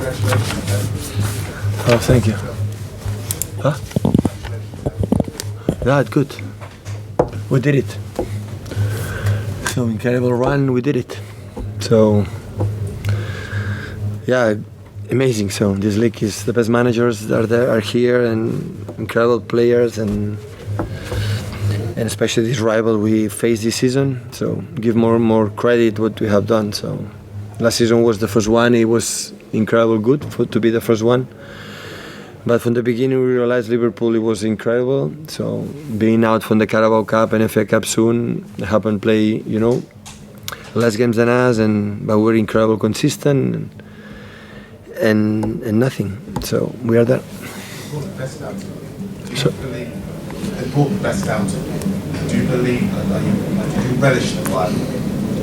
Oh, thank you. Huh? Yeah, good. We did it. So incredible run, we did it. So yeah, amazing. So this league is the best managers are here, and incredible players, and especially this rival we face this season. So give more credit what we have done. So last season was the first one. It was incredible good to be the first one. But from the beginning we realized Liverpool, it was incredible. So being out from the Carabao Cup and FA Cup soon, they happen play, less games than us, but we're incredible consistent and nothing. So we are there. They brought the best out of you. They brought the best out of you. Do you believe that you relish the rivalry?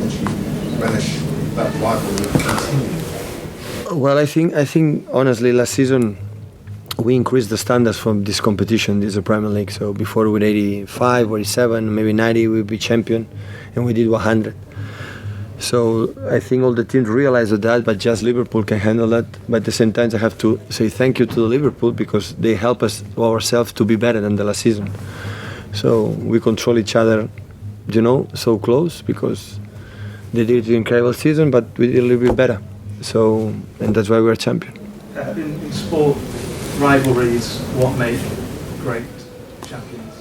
Do you relish that rivalry continue? Well, I think honestly last season we increased the standards from this competition. This is a Premier League. So before with 85, 87, maybe 90 we'd be champion, and we did 100. So I think all the teams realized that, but just Liverpool can handle that. But at the same time, I have to say thank you to the Liverpool, because they help us ourselves to be better than the last season. So we control each other, so close, because they did an incredible season, but we did a little bit better. So, and that's why we're champion. In sport, rivalry is what make great champions.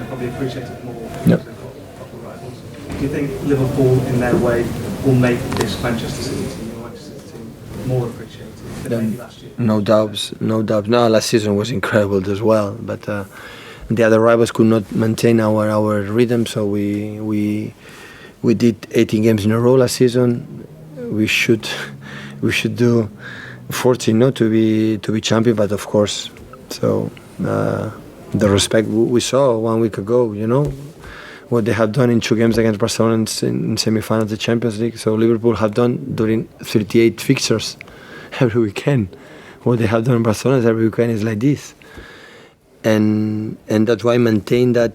Probably appreciate it more. Yep. Rivals. Do you think Liverpool, in their way, will make this Manchester City team, or Manchester City team, more appreciated than maybe last year? No doubts. No, last season was incredible as well, but the other rivals could not maintain our rhythm. So we did 18 games in a row last season. We should do 14, not to be champion, but of course. So the respect we saw 1 week ago, what they have done in 2 games against Barcelona in semi-finals of the Champions League. So Liverpool have done during 38 fixtures every weekend. What they have done in Barcelona every weekend is like this, and that's why I maintain that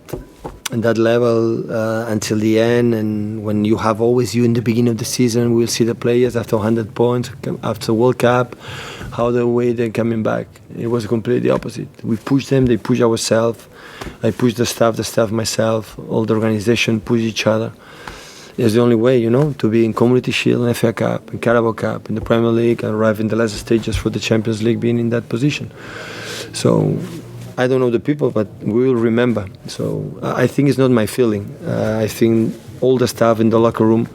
level until the end. And when you have always you in the beginning of the season, we'll see the players after 100 points, after World Cup, how the way they're coming back. It was completely opposite. We pushed them, they pushed ourselves. I pushed the staff myself, all the organization push each other. It's the only way, to be in Community Shield and FA Cup, and Carabao Cup, in the Premier League, and arrive in the last stages for the Champions League, being in that position. So I don't know the people, but we will remember. So I think it's not my feeling. I think all the staff in the locker room,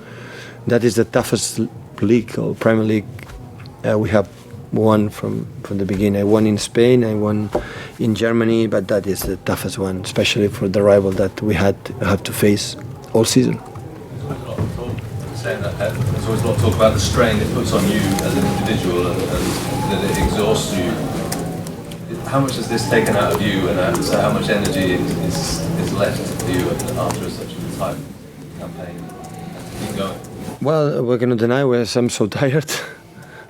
that is the toughest league or Premier League we have won from the beginning. I won in Spain, I won in Germany, but that is the toughest one, especially for the rival that we have to face all season. Saying that, there's always a lot of talk about the strain it puts on you as an individual, and that it exhausts you. How much has this taken out of you, and so how much energy is left for you after such a tight campaign to keep going? Well, we cannot deny I'm so tired,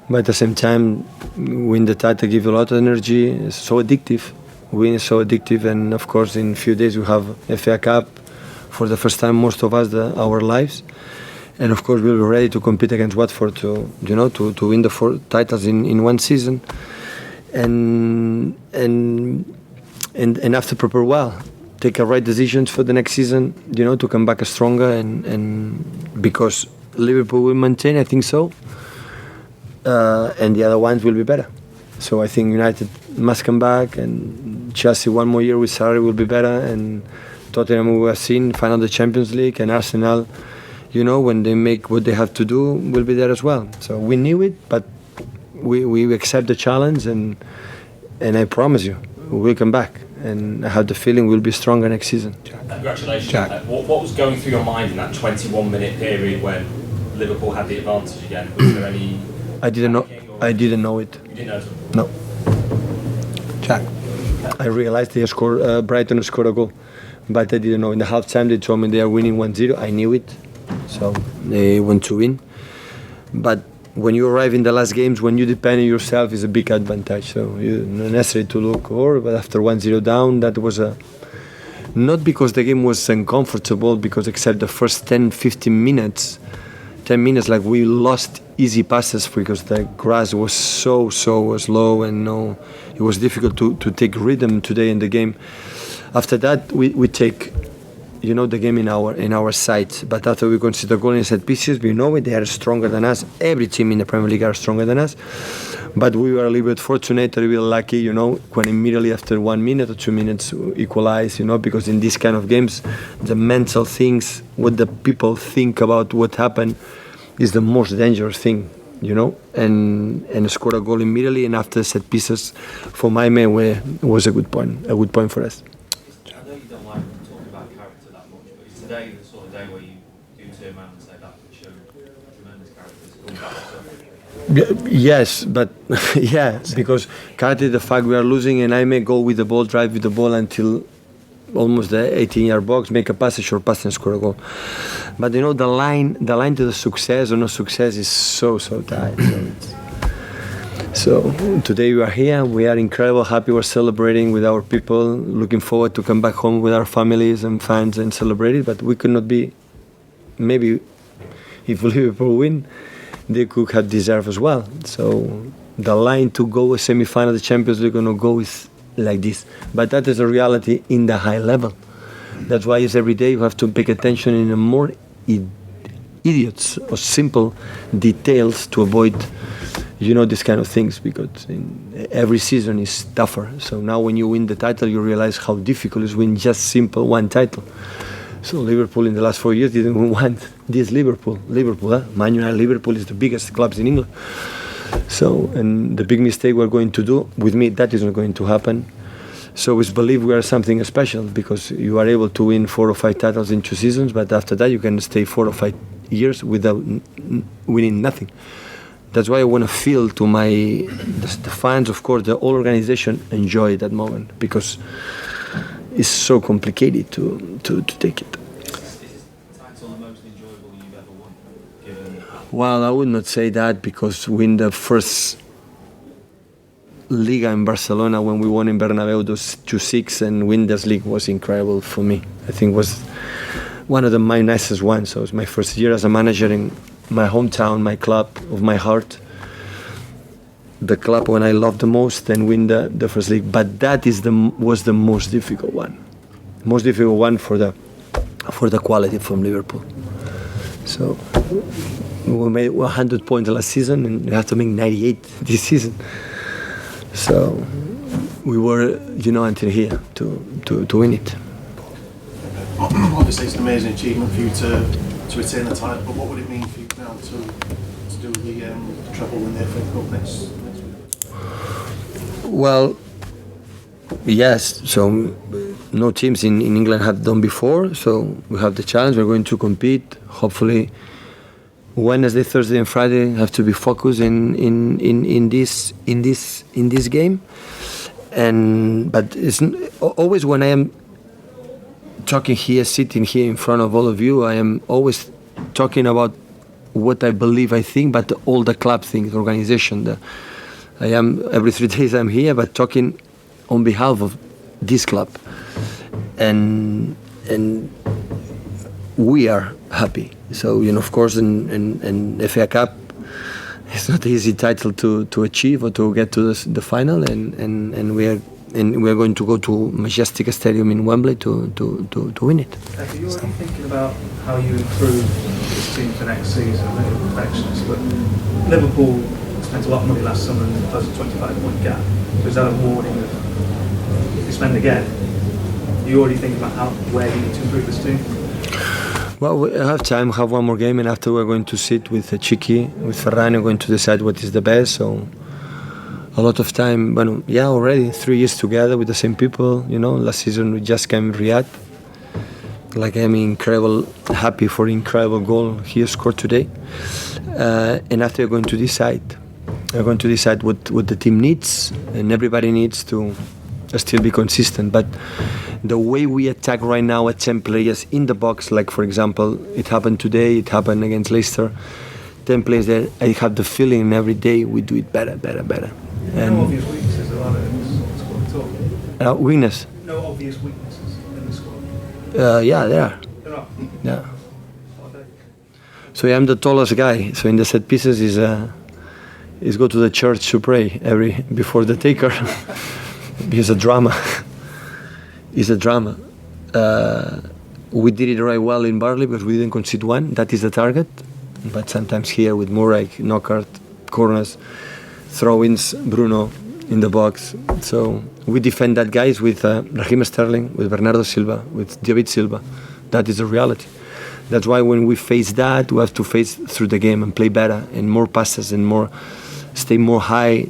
but at the same time, win the title gives you a lot of energy. It's so addictive. Win is so addictive, and of course, in a few days we have FA Cup for the first time, most of us, our lives. And of course, we'll be ready to compete against Watford to win the 4 titles in one season. And have to prepare well, take the right decisions for the next season, to come back stronger, and because Liverpool will maintain, I think so, and the other ones will be better. So I think United must come back, and Chelsea 1 more year with Sarri will be better, and Tottenham we have seen final the Champions League, and Arsenal, when they make what they have to do, will be there as well. So we knew it, but we accept the challenge, and I promise you, we'll come back. And I have the feeling we'll be stronger next season. Congratulations. Jack. What was going through your mind in that 21-minute period when Liverpool had the advantage again? Was there any... I didn't know it. You didn't know at all? No. Jack. I realized they scored, Brighton scored a goal, but I didn't know. In the half-time they told me they are winning 1-0. I knew it, so they want to win. But when you arrive in the last games, when you depend on yourself, is a big advantage. So you're not necessary to look over, but after 1-0 down, that was not because the game was uncomfortable, because except the first 10-15 minutes, 10 minutes, like we lost easy passes because the grass was so slow, and no, it was difficult to take rhythm today in the game. After that, we take, the game in our sight. But after we consider goal in set pieces, we know it. They are stronger than us. Every team in the Premier League are stronger than us. But we were a little bit fortunate, a little bit lucky, when immediately after 1 minute or 2 minutes equalize, because in these kind of games, the mental things, what the people think about what happened, is the most dangerous thing, and score a goal immediately, and after set pieces, for my man, was a good point for us. I know you don't like talking about character that much, but is today the sort of day where you do turn around and say that showed tremendous character? Yes, but because character, the fact we are losing, and I may go with the ball, drive with the ball until almost the 18-yard box, make a pass, a short pass, and score a goal. But the line to the success or no success is so tight. So today we are here. We are incredible, happy. We're celebrating with our people. Looking forward to come back home with our families and fans and celebrate it. But we could not be. Maybe if Liverpool win, they could have deserved as well. So the line to go a semi-final of the Champions League gonna go is like this. But that is a reality in the high level. That's why it's every day you have to pay attention in a more idiots or simple details to avoid, these kind of things, because every season is tougher. So now when you win the title, you realize how difficult it is to win just simple one title. So Liverpool in the last 4 years didn't want this Liverpool. Man United, Liverpool is the biggest clubs in England. So, and the big mistake we're going to do, with me, that is not going to happen. So we believe we are something special, because you are able to win 4 or 5 titles in 2 seasons, but after that you can stay 4 or 5 years without winning nothing. That's why I want to feel to the fans, of course, the whole organization enjoy that moment, because it's so complicated to take it. Is this title the most enjoyable you've ever won? Given... Well, I would not say that, because win the first Liga in Barcelona when we won in Bernabeu 2-6, and win this league was incredible for me. I think it was one of my nicest ones. So it was my first year as a manager in my hometown, my club of my heart, the club when I loved the most, and win the first league. But that was the most difficult one for the quality from Liverpool. So we made 100 points last season, and we have to make 98 this season. So we were, until here to win it. Obviously, it's an amazing achievement for you to retain the title, but what would it mean for you now to do the treble in the FA Cup next week? Well, yes. So no teams in England have done before. So we have the challenge. We're going to compete. Hopefully, Wednesday, Thursday, and Friday have to be focused in this game. But it's always when I am talking here, sitting here in front of all of you, I am always talking about what I believe, I think, but all the club things, the organization. I am every 3 days I'm here, but talking on behalf of this club, and we are happy. So of course, in FA Cup, it's not an easy title to achieve or to get to the final, and we are going to go to Majestic Stadium in Wembley to win it. Are you already thinking about how you improve this team for next season? I know you're a perfectionist, but Liverpool spent a lot of money last summer and closed a 25-point gap. So is that a warning of if you spend again? Are you already thinking about where you need to improve this team? Well, we have time, have one more game, and after we're going to sit with Chiqui, with Ferran, we're going to decide what is the best. So a lot of time, already 3 years together with the same people. Last season we just came Riyadh. Like I'm incredible, happy for the incredible goal he scored today. And after we're going to decide. We're going to decide what the team needs, and everybody needs to still be consistent. But the way we attack right now at 10 players in the box, like for example, it happened today, it happened against Leicester, 10 players there, I have the feeling every day we do it better. And no obvious weaknesses about it in this squad at all? Weakness? No obvious weaknesses in the squad? Yeah, there are. There are? Yeah. What are they? So I'm the tallest guy. So in the set pieces is go to the church to pray before the taker. It's a drama. It's a drama. We did it right well in Barley because we didn't concede one. That is the target. But sometimes here with Murray, knockout, corners, throw-ins, Bruno in the box. So we defend that guys with Raheem Sterling, with Bernardo Silva, with David Silva. That is the reality. That's why when we face that, we have to face through the game and play better and more passes and stay more high.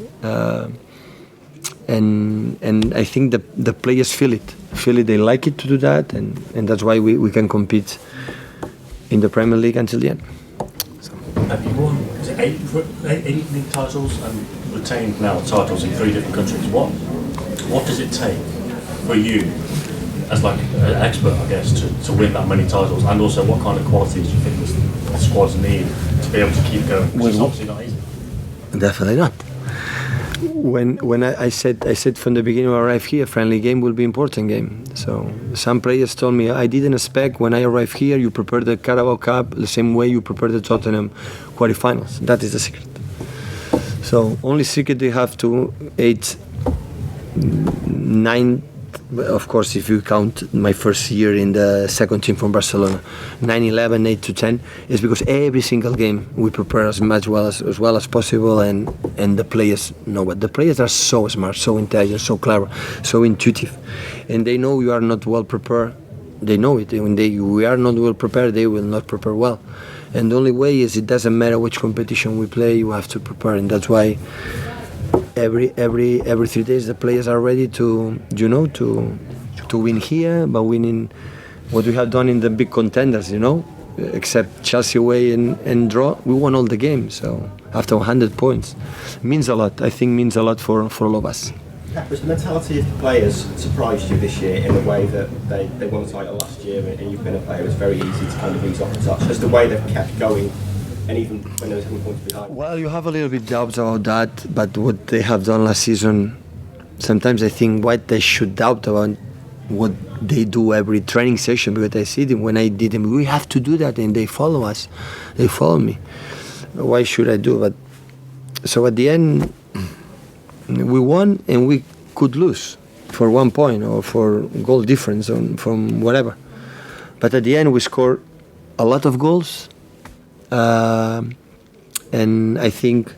And I think the players feel it. They like it to do that, and that's why we can compete in the Premier League until the end. So, have you won 8 league titles and retained now titles in 3 different countries? What does it take for you, as like an expert, I guess, to win that many titles? And also, what kind of qualities do you think the squads need to be able to keep going? Which is obviously not easy. Definitely not. When I said from the beginning when I arrived here, friendly game will be important game. So some players told me, I didn't expect when I arrived here you prepare the Carabao Cup the same way you prepare the Tottenham quarterfinals. That is the secret. So only secret they have to 8, 9. Of course, if you count my first year in the second team from Barcelona, 9, 11, 8 to 10, is because every single game we prepare as well as possible, and the players know it. The players are so smart, so intelligent, so clever, so intuitive, and they know you are not well prepared. They know it. When we are not well prepared, they will not prepare well. And the only way is it doesn't matter which competition we play, you have to prepare, and that's why. Every 3 days the players are ready to win here, but winning what we have done in the big contenders, except Chelsea away and draw, we won all the games. So after 100 points, means a lot. I think means a lot for all of us. Was the mentality of the players surprised you this year in the way that they won the title last year and you've been a player? It was very easy to kind of ease off the touch. Just the way they've kept going. And even when there was 10 points behind. Well, you have a little bit doubts about that, but what they have done last season, sometimes I think what they should doubt about what they do every training session, because I see them when I did them, we have to do that, and they follow us, they follow me. Why should I do that? So at the end, we won and we could lose for 1 point or for goal difference from whatever. But at the end, we scored a lot of goals. And I think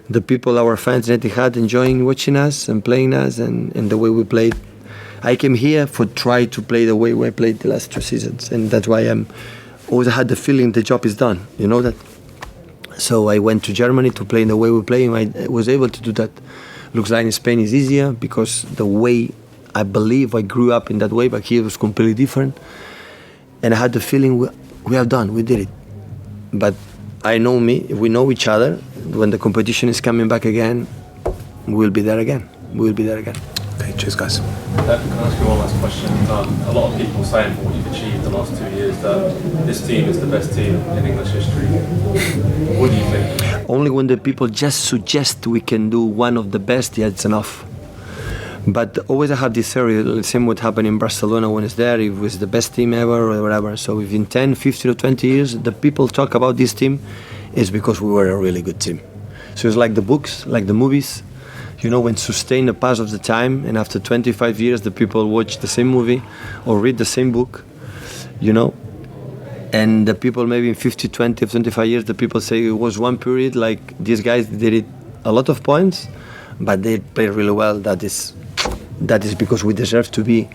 the people, our fans in Etihad, enjoying watching us and playing us and the way we played. I came here for try to play the way we played the last 2 seasons, and that's why I'm always had the feeling the job is done. You know that. So I went to Germany to play in the way we play, and I was able to do that. Looks like in Spain is easier because the way I believe I grew up in that way, but here it was completely different. And I had the feeling we have done, we did it. But I know we know each other. When the competition is coming back again, we'll be there again. Okay, cheers, guys. Can I ask you one last question? A lot of people saying for what you've achieved the last 2 years that this team is the best team in English history. What do you think? Only when the people just suggest we can do one of the best, yeah, it's enough. But always I have this theory, the same what happened in Barcelona when it's there, it was the best team ever or whatever. So if in 10, 15 or 20 years the people talk about this team, it's because we were a really good team. So it's like the books, like the movies, when sustain the pass of the time, and after 25 years the people watch the same movie or read the same book, and the people maybe in 50, 20 or 25 years the people say it was one period like these guys did it a lot of points, but they played really well. That is because we deserve to be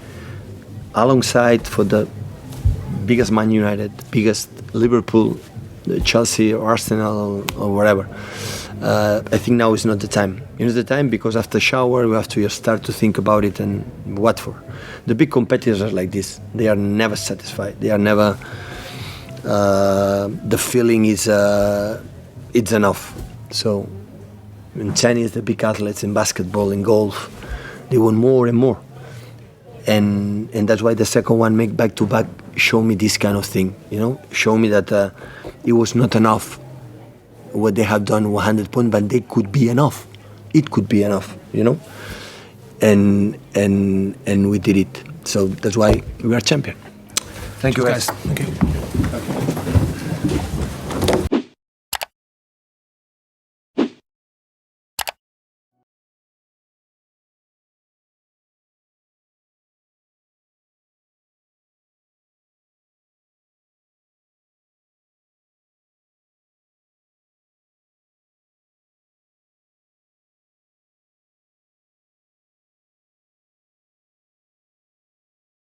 alongside for the biggest Man United, biggest Liverpool, Chelsea or Arsenal or whatever. I think now is not the time. It's the time because after shower we have to just start to think about it and what for. The big competitors are like this. They are never satisfied. They are never. The feeling is it's enough. So in tennis, the big athletes, in basketball, in golf, they want more and more. And that's why the second one, make back to back, show me this kind of thing, show me that it was not enough what they have done 100 points, but they could be enough. It could be enough, and we did it. So that's why we are champion. Thank you guys. Thank you.